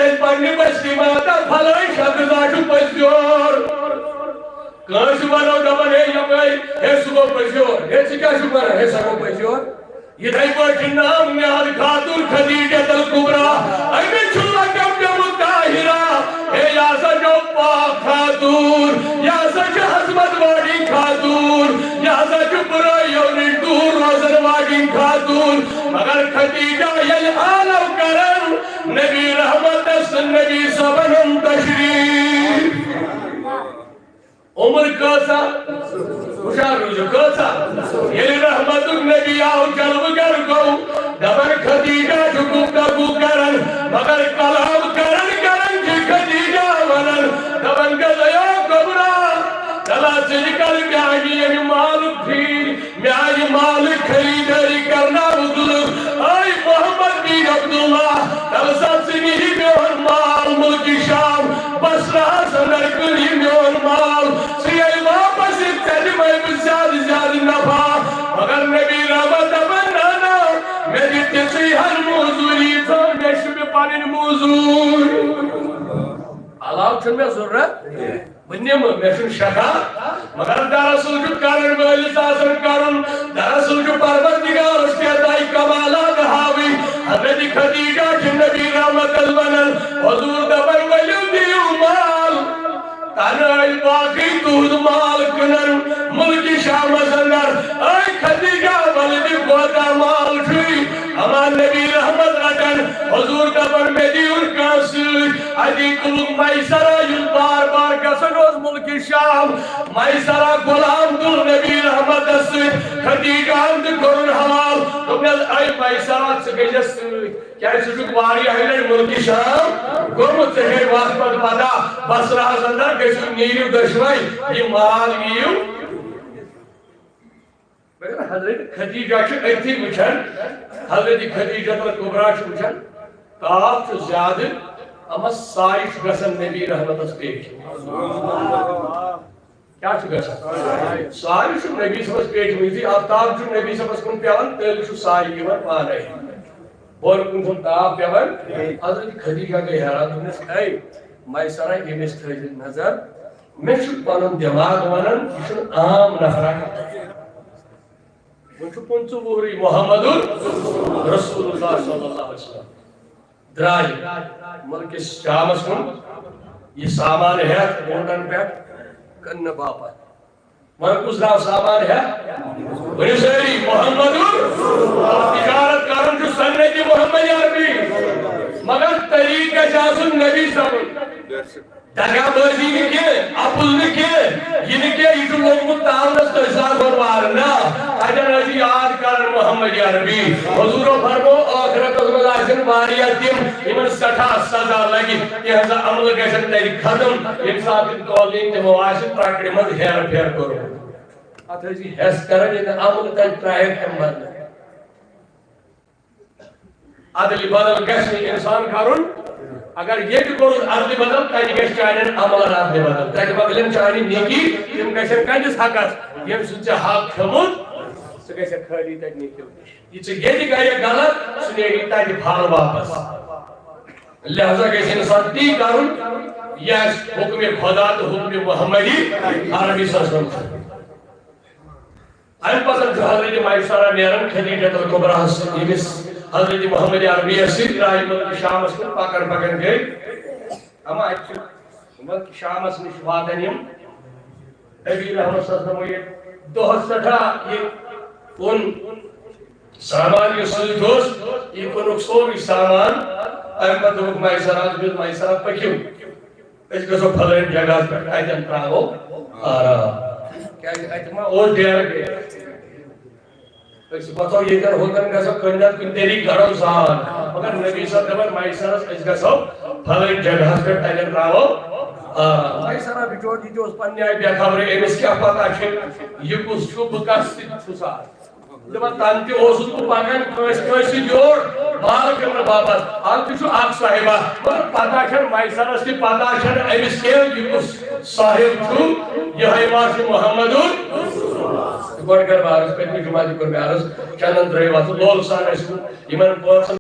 اس پڑھنی بستی ماتا پھلائی شبد داشو پسیور کانش بانو دبن ہے یمائی ہے سگو پسیور ہے چکا شکر ہے سگو پسیور یہ دائی پوچھ نام نیاد خاتون خدیجت الکبرا ایمی چھوڑا کم جمع تاہرہ ہے یا سجو پاک خاتون یا سج حضمت واڑی خاتون یا سج برائیوں نے دور روزن واڑی خاتون مگر خدیجہ یل عالم کرن نبی رحمت اس نبی سبنم تشریف عمر کاسا خوشار روزو کاسا یلی رحمت النبی آو جلو گر گو دبر خدیجہ شکوک دبو کرن مگر کلام کرن جی خدیجہ ونن دبن گزیو کبرا دلا سے نکل میائی یعنی مالک پھیر میائی مالک خریداری کرنا بزرگ آئی محمد بن عبداللہ دل سب سے نہیں میون مال ملک شام بس رہا سنر کلی میون مال سیائی واپس اتنی میں زیادہ نفع مگر نبی رحمت بنانا میری تیسی ہر موضوعی تو نشب پانین موضوع علاو چھن میں ضرورت بنیم میں چھن شکا مگر دراصل جو کارن ویلی ساسن کارن دراصل جو پروردگار اس کے دائی کمالات حاوی حضرت خدیجہ چھن نبی رحمت بنن حضور دبن ولیو دیو مال تنائی باقی دود مال کنن ملکی شام سندر اے خدیجہ ولدی گودا مال چھوئی امان نبی رحمت رکن حضور دبن میں دیون کانسل ادی کلوگ مائسرہ یل بار بار کسن روز ملکی شام مائسرہ غلام دل نبی رحمت اسد خدیجہ اند کرن حلال تمہیں اے مائسرہ سکیجس کیا سجوک واری اہلن ملکی شام گرمت سہر واسپت پتا بس رہا سندر کسی نیریو دشوائی یہ مال گیو حضرت خدیجہ چھو ایتی مچھن حضرت خدیجہ پر کبرا چھو مچھن کاف چھو زیادہ اما سائش گسن نبی رحمت اس پیٹ کیا چھو گسن سائش چھو نبی سبس پیٹ میتی آفتاب چھو نبی سبس کن پیان تل چھو سائی کی من پانے بور کن سن تاب پیان حضرت خدیجہ کے حیران تمہیں سکھائی مائی سارا یہ مستحضر نظر میں چھو پانم دماغ ونن یہ چھو عام نفرہ منچو پنچو بوری محمد رسول اللہ صلی اللہ علیہ وسلم درائی ملک شامس کن یہ سامان ہے موٹن پیٹ کن باپا ملک اس راہ سامان ہے بنی سیری محمد تجارت کارن جو سنتی محمد عربی مگر طریقہ جاسم نبی صلی دگا بازی نکے اپل نکے یہ نکے یہ جو لوگ متعاملس تو حساب اور مارنا اجر ازی یاد کرن محمد عربی حضور و فرمو آخرت از ملازن واریا تیم ایمن سٹھا سزا لگی یہ ہزا عمل گشن تیری ختم انصاف انتولین تے مواشن پراکڑی مد ہیر پھیر کرو ات ازی حس کرن یہ عمل تیری ٹرائر کم بند عدل بدل گشن انسان کرن اگر یہ بھی کوئی عرضی بدل تاکہ گیش چاہنین عمل عرضی بدل تاکہ بگلن چاہنین نیکی تم گیشن کنجس حقت یہ سنچہ حق کھمون سو گیشن خالی تاکہ نیکی ہوگیش یہ چھے یہ دی گئی غلط سنیگی تاکہ بھال واپس لہذا گیشن انسان تی کرن یہ حکم خدا تو حکم محمدی عربی سسلم این پسند حضرت مائشارہ نیرن خدیجت الکبرہ حسن حضرت محمد عربی اسید راہی ملک شام اس کو پکڑ گئے اما اچھو ملک شام اس نشوادنیم نبی رحمت صلی اللہ علیہ وسلم دو سٹھا یہ ان سامان یہ سوز دوست یہ ان اکسوری سامان احمد حکم مائسرات بیل مائسرات پکیوں اس کو سو پھلین جگہ پر ایتن پراغو آرہا کیا ایتن ماں اور دیر گئے اس بطور یہ کر ہوتن کا سب کنجات کن تیری گھرم سان مگر نبی صلی اللہ علیہ وسلم اس کا سب پھلین جگہ پر ایتن پراغو مائسرات بچور دی جو اس پنی آئی بیا خبرے ایمس کیا پاتا چھے یہ کس چھو بکاستی چھوسا جب تانتی اوسط کو پاکن کوئی جوڑ مال کرنا بابت آن کچھو آگ صاحبہ مگر پاتا چھن مائسر اس کی پاتا چھن ایمس کے یہ صاحب چھو یہ حیواس محمدون گوڑ کر بارس پیٹنی جماعتی کر بیارس چانند رہی واسو لول سان ایسو ایمان پورسن